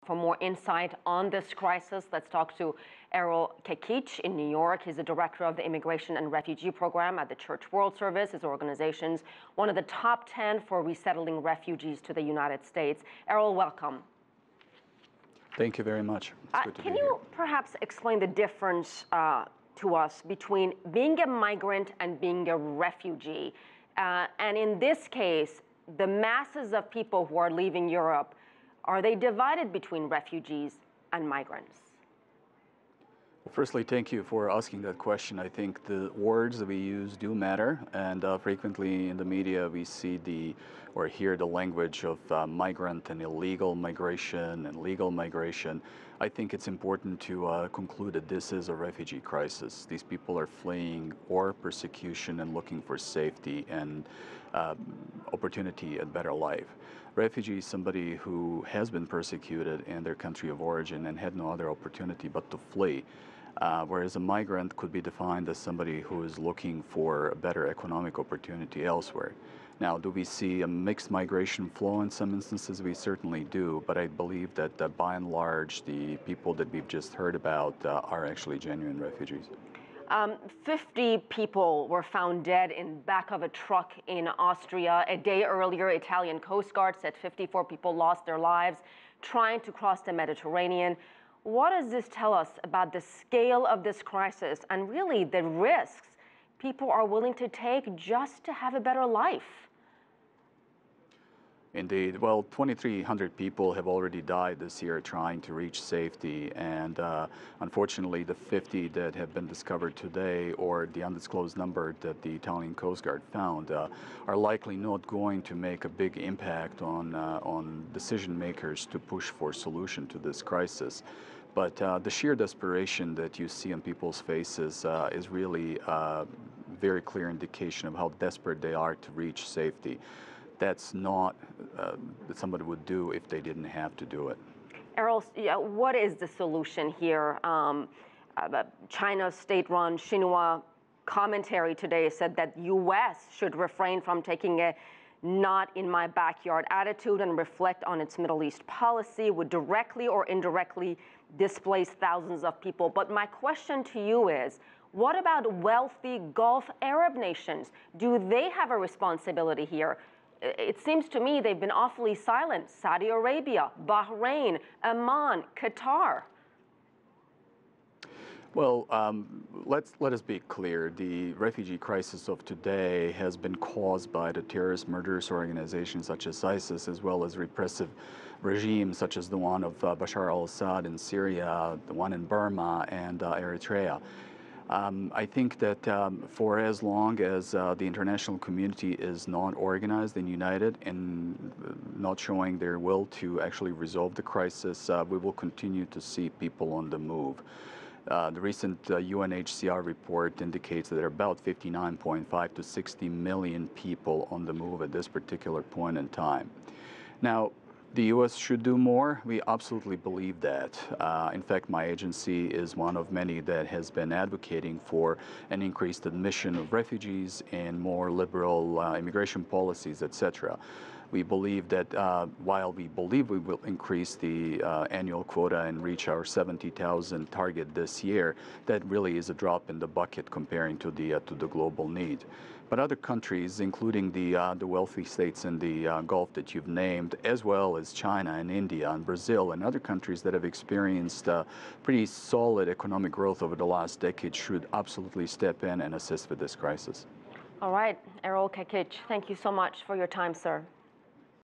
For more insight on this crisis, let's talk to Erol Kekic in New York. He's the director of the Immigration-and-Refugee program at the Church World Service. His organization's one of the top 10 for resettling refugees to the United States. Erol, welcome. Thank you very much. It's good to be here. Can you perhaps explain the difference to us between being a migrant and being a refugee? And in this case, the masses of people who are leaving Europe, are they divided between refugees and migrants? Well, firstly, thank you for asking that question. I think the words that we use do matter, and frequently in the media we see or hear the language of migrant and illegal migration and legal migration. I think it's important to conclude that this is a refugee crisis. These people are fleeing war, persecution, and looking for safety and opportunity, a better life. Refugee is somebody who has been persecuted in their country of origin and had no other opportunity but to flee. Whereas a migrant could be defined as somebody who is looking for a better economic opportunity elsewhere. Now, do we see a mixed migration flow in some instances? We certainly do, but I believe that by and large, the people that we've just heard about are actually genuine refugees. 50 people were found dead in back of a truck in Austria. A day earlier, Italian Coast Guard said 54 people lost their lives trying to cross the Mediterranean. What does this tell us about the scale of this crisis and really the risks people are willing to take just to have a better life? Indeed. Well, 2,300 people have already died this year trying to reach safety, and unfortunately the 50 that have been discovered today, or the undisclosed number that the Italian Coast Guard found, are likely not going to make a big impact on decision makers to push for a solution to this crisis. But the sheer desperation that you see on people's faces is really a very clear indication of how desperate they are to reach safety. That's not that somebody would do if they didn't have to do it. Erol, what is the solution here? China's state-run Xinhua commentary today said that U.S. should refrain from taking a not-in-my-backyard attitude and reflect on its Middle East policy, would directly or indirectly displace thousands of people. But my question to you is, what about wealthy Gulf Arab nations? Do they have a responsibility here? It seems to me they've been awfully silent. Saudi Arabia, Bahrain, Oman, Qatar. Well, let us be clear. The refugee crisis of today has been caused by the terrorist murderous organizations such as ISIS, as well as repressive regimes such as the one of Bashar al-Assad in Syria, the one in Burma, and Eritrea. I think that for as long as the international community is not organized and united and not showing their will to actually resolve the crisis, we will continue to see people on the move. The recent UNHCR report indicates that there are about 59.5 to 60 million people on the move at this particular point in time. Now, the U.S. should do more. We absolutely believe that. In fact, my agency is one of many that has been advocating for an increased admission of refugees and more liberal immigration policies, etc. We believe that while we believe we will increase the annual quota and reach our 70,000 target this year, that really is a drop in the bucket comparing to the global need. But other countries, including the wealthy states in the Gulf that you've named, as well as China and India and Brazil and other countries that have experienced pretty solid economic growth over the last decade, should absolutely step in and assist with this crisis. All right, Erol Kekic, thank you so much for your time, sir.